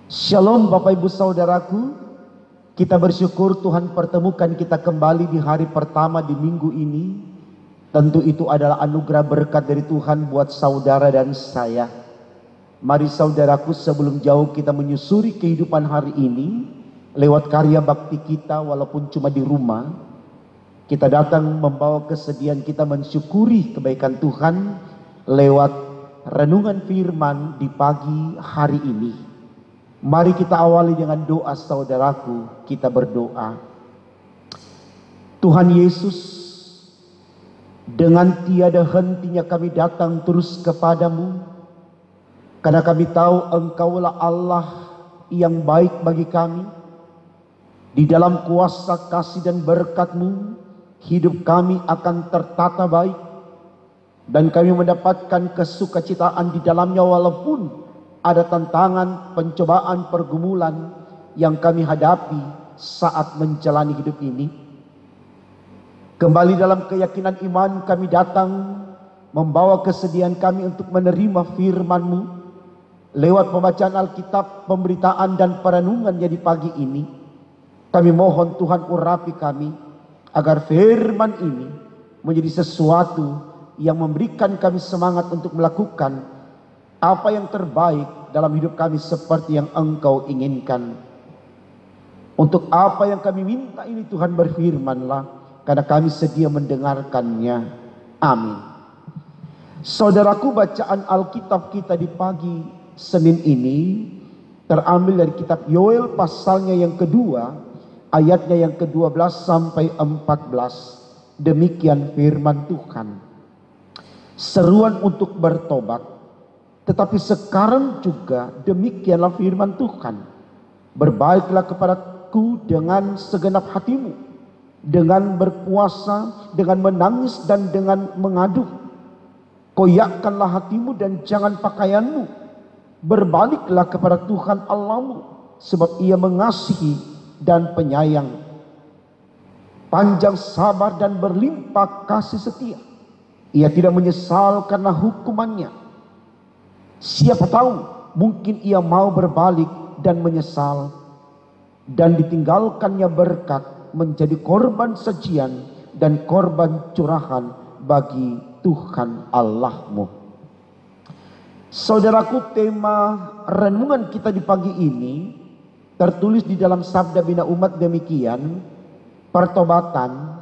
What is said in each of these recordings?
Shalom Bapak Ibu Saudaraku, kita bersyukur Tuhan pertemukan kita kembali di hari pertama di minggu ini. Tentu itu adalah anugerah berkat dari Tuhan buat saudara dan saya. Mari saudaraku, sebelum jauh kita menyusuri kehidupan hari ini lewat karya bakti kita, walaupun cuma di rumah, kita datang membawa kesedihan kita mensyukuri kebaikan Tuhan lewat renungan firman di pagi hari ini. Mari kita awali dengan doa saudaraku, kita berdoa. Tuhan Yesus, dengan tiada hentinya kami datang terus kepadamu, karena kami tahu Engkaulah Allah yang baik bagi kami. Di dalam kuasa kasih dan berkat-Mu, hidup kami akan tertata baik, dan kami mendapatkan kesukacitaan di dalamnya walaupun ada tantangan, pencobaan, pergumulan yang kami hadapi saat menjalani hidup ini. Kembali dalam keyakinan iman kami datang membawa kesedihan kami untuk menerima firman-Mu lewat pembacaan Alkitab, pemberitaan dan perenungannya di pagi ini. Kami mohon Tuhan urapi kami agar firman ini menjadi sesuatu yang memberikan kami semangat untuk melakukan apa yang terbaik dalam hidup kami seperti yang Engkau inginkan. Untuk apa yang kami minta ini Tuhan berfirman-Lah, karena kami sedia mendengarkannya. Amin. Saudaraku, bacaan Alkitab kita di pagi Senin ini terambil dari kitab Yoel pasalnya yang kedua, ayatnya yang ke-12 sampai 14. Demikian firman Tuhan. Seruan untuk bertobat. Tetapi sekarang juga demikianlah firman Tuhan. Berbaiklah kepadaku dengan segenap hatimu, dengan berpuasa, dengan menangis dan dengan mengadu. Koyakkanlah hatimu dan jangan pakaianmu. Berbaliklah kepada Tuhan Allahmu, sebab Ia mengasihi dan penyayang, panjang sabar dan berlimpah kasih setia. Ia tidak menyesal karena hukumannya. Siapa tahu mungkin ia mau berbalik dan menyesal, dan ditinggalkannya berkat menjadi korban sajian dan korban curahan bagi Tuhan Allahmu. Saudaraku, tema renungan kita di pagi ini tertulis di dalam Sabda Bina Umat demikian: pertobatan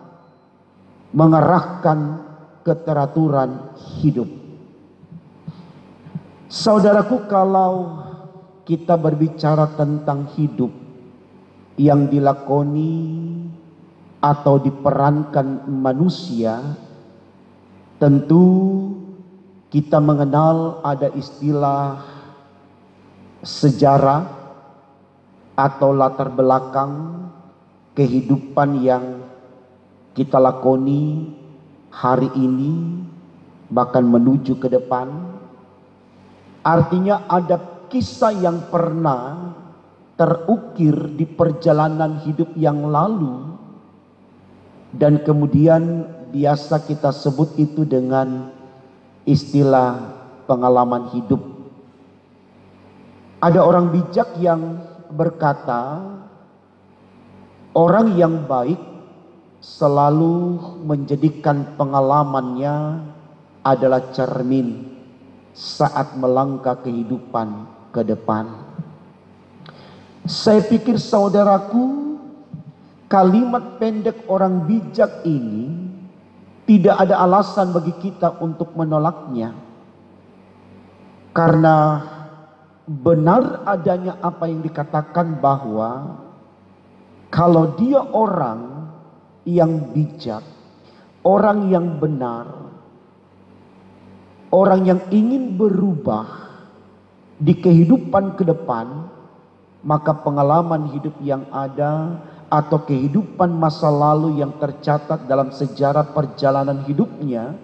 mengarahkan keteraturan hidup. Saudaraku, kalau kita berbicara tentang hidup yang dilakoni atau diperankan manusia, tentu kita mengenal ada istilah sejarah atau latar belakang kehidupan yang kita lakoni hari ini bahkan menuju ke depan. Artinya ada kisah yang pernah terukir di perjalanan hidup yang lalu, dan kemudian biasa kita sebut itu dengan istilah pengalaman hidup. Ada orang bijak yang berkata, orang yang baik selalu menjadikan pengalamannya adalah cermin saat melangkah kehidupan ke depan. Saya pikir saudaraku, kalimat pendek orang bijak ini tidak ada alasan bagi kita untuk menolaknya, karena benar adanya apa yang dikatakan bahwa kalau dia orang yang bijak, orang yang benar, orang yang ingin berubah di kehidupan ke depan, maka pengalaman hidup yang ada atau kehidupan masa lalu yang tercatat dalam sejarah perjalanan hidupnya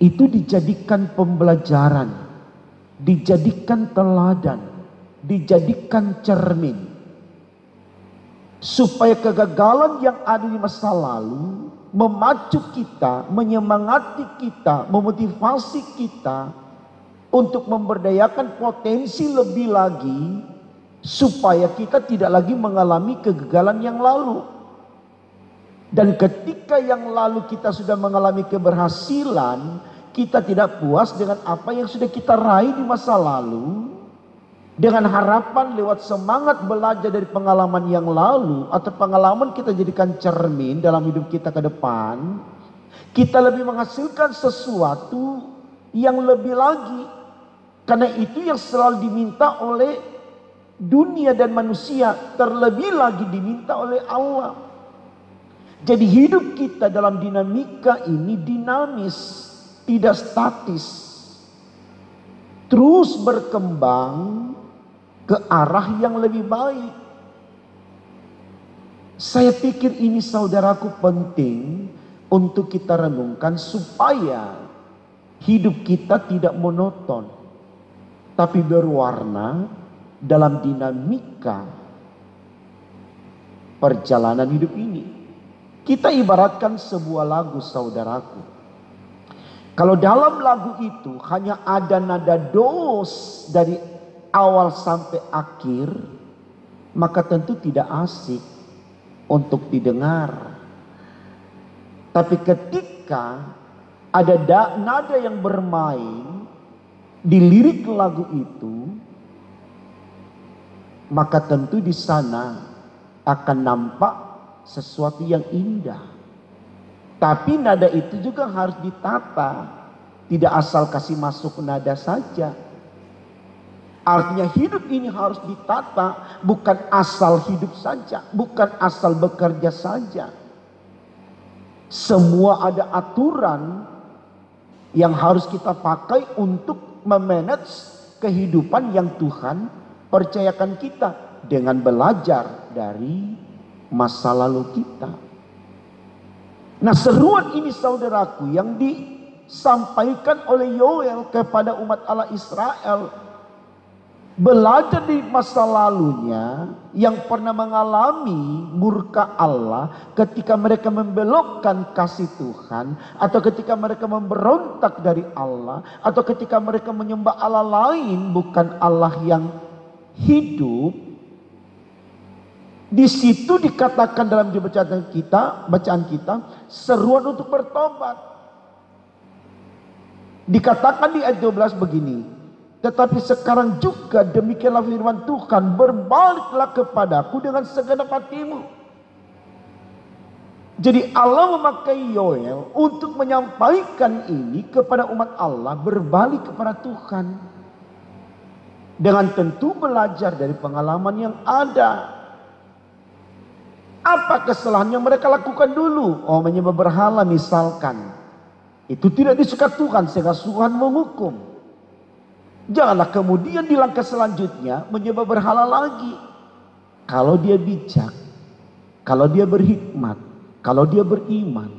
itu dijadikan pembelajaran, dijadikan teladan, dijadikan cermin, supaya kegagalan yang ada di masa lalu memacu kita, menyemangati kita, memotivasi kita untuk memberdayakan potensi lebih lagi supaya kita tidak lagi mengalami kegagalan yang lalu. Dan ketika yang lalu kita sudah mengalami keberhasilan, kita tidak puas dengan apa yang sudah kita raih di masa lalu, dengan harapan lewat semangat belajar dari pengalaman yang lalu atau pengalaman kita jadikan cermin dalam hidup kita ke depan, kita lebih menghasilkan sesuatu yang lebih lagi. Karena itu yang selalu diminta oleh dunia dan manusia, terlebih lagi diminta oleh Allah. Jadi hidup kita dalam dinamika ini dinamis, tidak statis, terus berkembang ke arah yang lebih baik. Saya pikir ini saudaraku penting untuk kita renungkan supaya hidup kita tidak monoton, tapi berwarna dalam dinamika perjalanan hidup ini. Kita ibaratkan sebuah lagu saudaraku. Kalau dalam lagu itu hanya ada nada dos dari awal sampai akhir, maka tentu tidak asik untuk didengar. Tapi ketika ada nada yang bermain di lirik lagu itu, maka tentu di sana akan nampak sesuatu yang indah. Tapi nada itu juga harus ditata, tidak asal kasih masuk nada saja. Artinya hidup ini harus ditata, bukan asal hidup saja, bukan asal bekerja saja. Semua ada aturan yang harus kita pakai untuk memanage kehidupan yang Tuhan percayakan kita dengan belajar dari masa lalu kita. Nah, seruan ini saudaraku yang disampaikan oleh Yoel kepada umat Allah Israel, belajar di masa lalunya yang pernah mengalami murka Allah ketika mereka membelokkan kasih Tuhan, atau ketika mereka memberontak dari Allah, atau ketika mereka menyembah Allah lain bukan Allah yang hidup. Di situ dikatakan dalam bacaan kita seruan untuk bertobat. Dikatakan di ayat 12 begini, tetapi sekarang juga demikianlah firman Tuhan, berbaliklah kepadaku dengan segenap hatimu. Jadi Allah memakai Yoel untuk menyampaikan ini kepada umat Allah, berbalik kepada Tuhan. Dengan tentu belajar dari pengalaman yang ada. Apa kesalahan yang mereka lakukan dulu? Oh, menyembah berhala misalkan. Itu tidak disuka Tuhan sehingga Tuhan menghukum. Janganlah kemudian di langkah selanjutnya menyembah berhala lagi. Kalau dia bijak, kalau dia berhikmat, kalau dia beriman.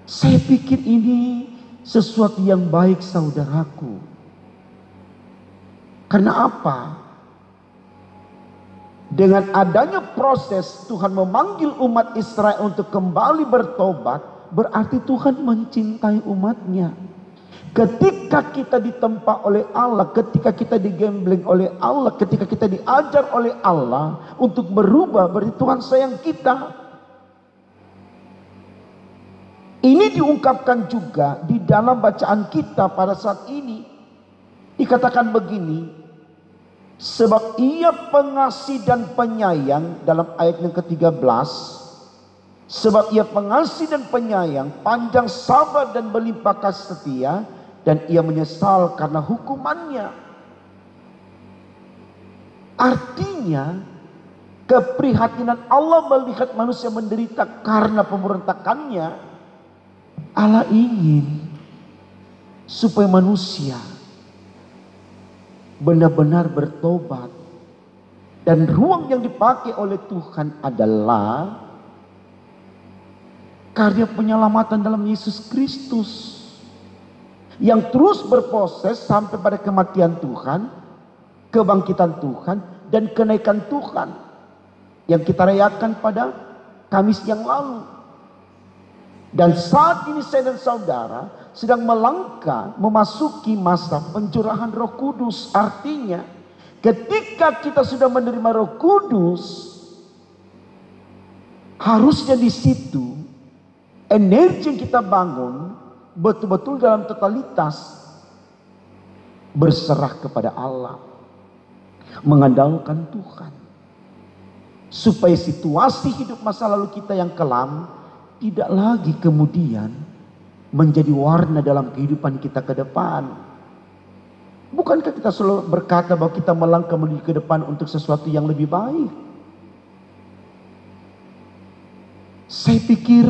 Saya pikir ini sesuatu yang baik saudaraku. Karena apa? Dengan adanya proses Tuhan memanggil umat Israel untuk kembali bertobat, berarti Tuhan mencintai umatnya. Ketika kita ditempa oleh Allah, ketika kita digembling oleh Allah, ketika kita diajar oleh Allah untuk berubah, berarti Tuhan sayang kita. Ini diungkapkan juga di dalam bacaan kita pada saat ini. Dikatakan begini, sebab ia pengasih dan penyayang, dalam ayat yang ke-13. Sebab ia pengasih dan penyayang, panjang sabar dan berlimpah kasih setia, dan ia menyesal karena hukumannya. Artinya keprihatinan Allah melihat manusia menderita karena pemberontakannya. Allah ingin supaya manusia benar-benar bertobat. Dan ruang yang dipakai oleh Tuhan adalah karya penyelamatan dalam Yesus Kristus, yang terus berproses sampai pada kematian Tuhan, kebangkitan Tuhan, dan kenaikan Tuhan yang kita rayakan pada Kamis yang lalu. Dan saat ini saya dan saudara sedang melangkah memasuki masa pencurahan Roh Kudus. Artinya ketika kita sudah menerima Roh Kudus, harusnya di situ energi yang kita bangun betul-betul dalam totalitas berserah kepada Allah, mengandalkan Tuhan, supaya situasi hidup masa lalu kita yang kelam tidak lagi kemudian menjadi warna dalam kehidupan kita ke depan. Bukankah kita selalu berkata bahwa kita melangkah menuju ke depan untuk sesuatu yang lebih baik? Saya pikir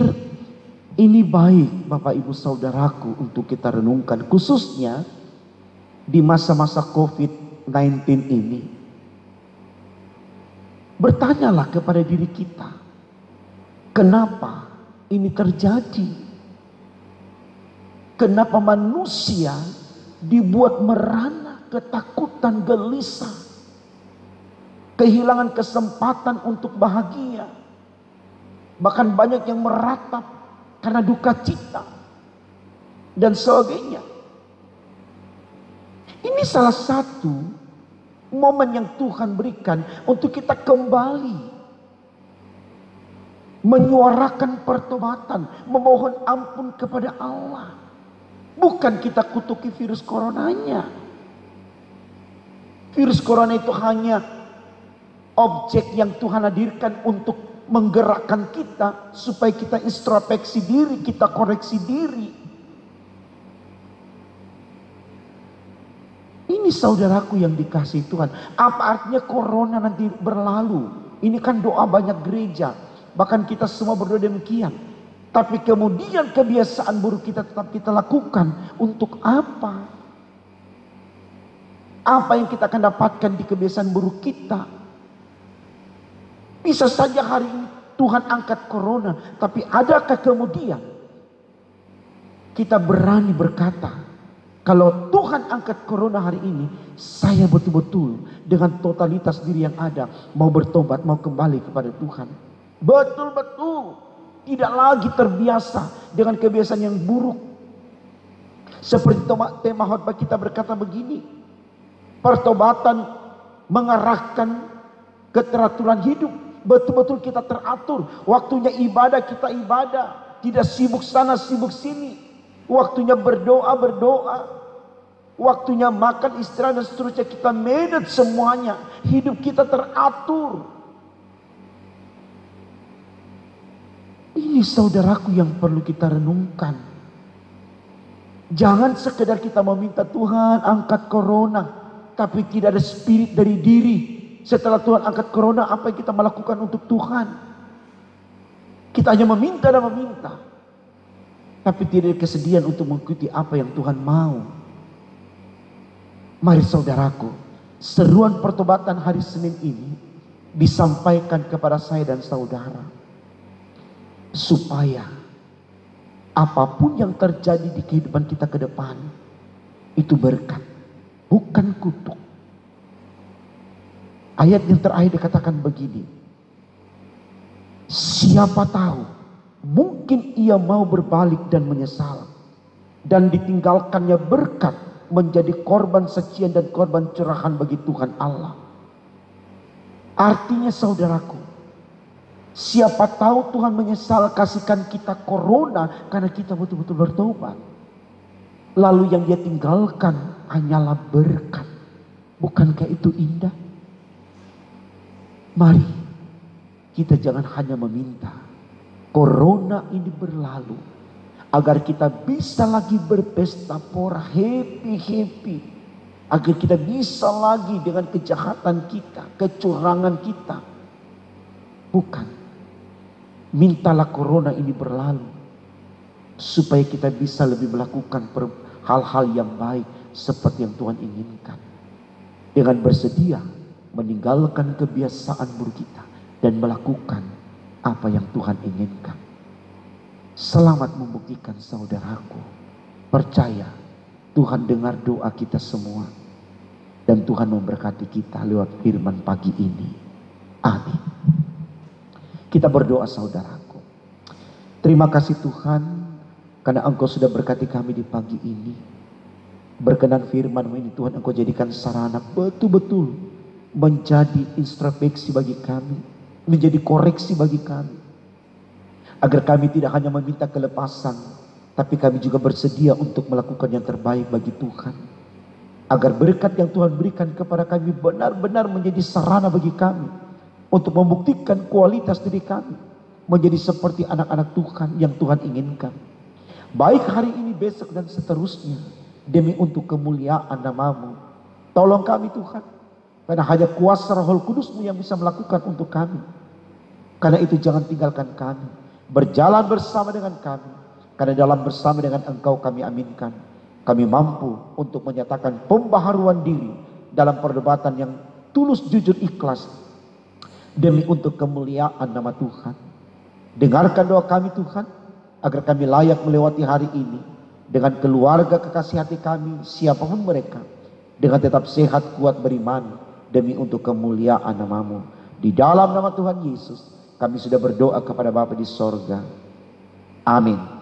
ini baik Bapak Ibu Saudaraku untuk kita renungkan, khususnya di masa-masa COVID-19 ini. Bertanyalah kepada diri kita, kenapa ini terjadi? Kenapa manusia dibuat merana, ketakutan, gelisah, kehilangan kesempatan untuk bahagia, bahkan banyak yang meratap karena duka cita dan sebagainya. Ini salah satu momen yang Tuhan berikan untuk kita kembali menyuarakan pertobatan, memohon ampun kepada Allah. Bukan kita kutuki virus coronanya. Virus corona itu hanya objek yang Tuhan hadirkan untuk menggerakkan kita supaya kita introspeksi diri, kita koreksi diri. Ini saudaraku yang dikasihi Tuhan. Apa artinya corona nanti berlalu? Ini kan doa banyak gereja. Bahkan kita semua berdoa demikian. Tapi kemudian kebiasaan buruk kita tetap kita lakukan. Untuk apa? Apa yang kita akan dapatkan di kebiasaan buruk kita? Bisa saja hari ini Tuhan angkat corona. Tapi adakah kemudian kita berani berkata, kalau Tuhan angkat corona hari ini, saya betul-betul dengan totalitas diri yang ada mau bertobat, mau kembali kepada Tuhan. Betul-betul tidak lagi terbiasa dengan kebiasaan yang buruk. Seperti tema khotbah kita berkata begini, pertobatan mengarahkan keteraturan hidup. Betul-betul kita teratur. Waktunya ibadah kita ibadah, tidak sibuk sana sibuk sini. Waktunya berdoa berdoa. Waktunya makan, istirahat dan seterusnya kita manage semuanya. Hidup kita teratur. Ini saudaraku yang perlu kita renungkan. Jangan sekedar kita meminta Tuhan angkat corona, tapi tidak ada spirit dari diri. Setelah Tuhan angkat corona, apa yang kita melakukan untuk Tuhan? Kita hanya meminta dan meminta, tapi tidak ada kesediaan untuk mengikuti apa yang Tuhan mau. Mari saudaraku, seruan pertobatan hari Senin ini disampaikan kepada saya dan saudara, supaya apapun yang terjadi di kehidupan kita ke depan itu berkat, bukan kutuk. Ayat yang terakhir dikatakan begini, siapa tahu mungkin ia mau berbalik dan menyesal, dan ditinggalkannya berkat menjadi korban sajian dan korban curahan bagi Tuhan Allah. Artinya saudaraku, siapa tahu Tuhan menyesal kasihkan kita corona karena kita betul-betul bertobat. Lalu yang dia tinggalkan hanyalah berkat. Bukankah itu indah? Mari kita jangan hanya meminta corona ini berlalu, agar kita bisa lagi berpesta pora, happy. Agar kita bisa lagi dengan kejahatan kita, kecurangan kita. Bukan. Mintalah corona ini berlalu, supaya kita bisa lebih melakukan hal-hal yang baik seperti yang Tuhan inginkan. Dengan bersedia meninggalkan kebiasaan buruk kita dan melakukan apa yang Tuhan inginkan. Selamat membuktikan saudaraku. Percaya Tuhan dengar doa kita semua. Dan Tuhan memberkati kita lewat firman pagi ini. Amin. Kita berdoa saudaraku. Terima kasih Tuhan, Karena Engkau sudah berkati kami di pagi ini. Berkenan firman-Mu ini Tuhan, Engkau jadikan sarana betul-betul menjadi introspeksi bagi kami, menjadi koreksi bagi kami. Agar kami tidak hanya meminta kelepasan, tapi kami juga bersedia untuk melakukan yang terbaik bagi Tuhan. Agar berkat yang Tuhan berikan kepada kami benar-benar menjadi sarana bagi kami untuk membuktikan kualitas diri kami menjadi seperti anak-anak Tuhan yang Tuhan inginkan. Baik hari ini, besok, dan seterusnya, demi untuk kemuliaan nama-Mu. Tolong kami Tuhan, karena hanya kuasa Roh Kudus-Mu yang bisa melakukan untuk kami. Karena itu jangan tinggalkan kami, berjalan bersama dengan kami. Karena dalam bersama dengan Engkau kami aminkan, kami mampu untuk menyatakan pembaharuan diri dalam perdebatan yang tulus, jujur, ikhlas, demi untuk kemuliaan nama Tuhan. Dengarkan doa kami Tuhan, agar kami layak melewati hari ini dengan keluarga kekasih hati kami, siapapun mereka, dengan tetap sehat, kuat, beriman, demi untuk kemuliaan nama-Mu. Di dalam nama Tuhan Yesus kami sudah berdoa kepada Bapa di sorga. Amin.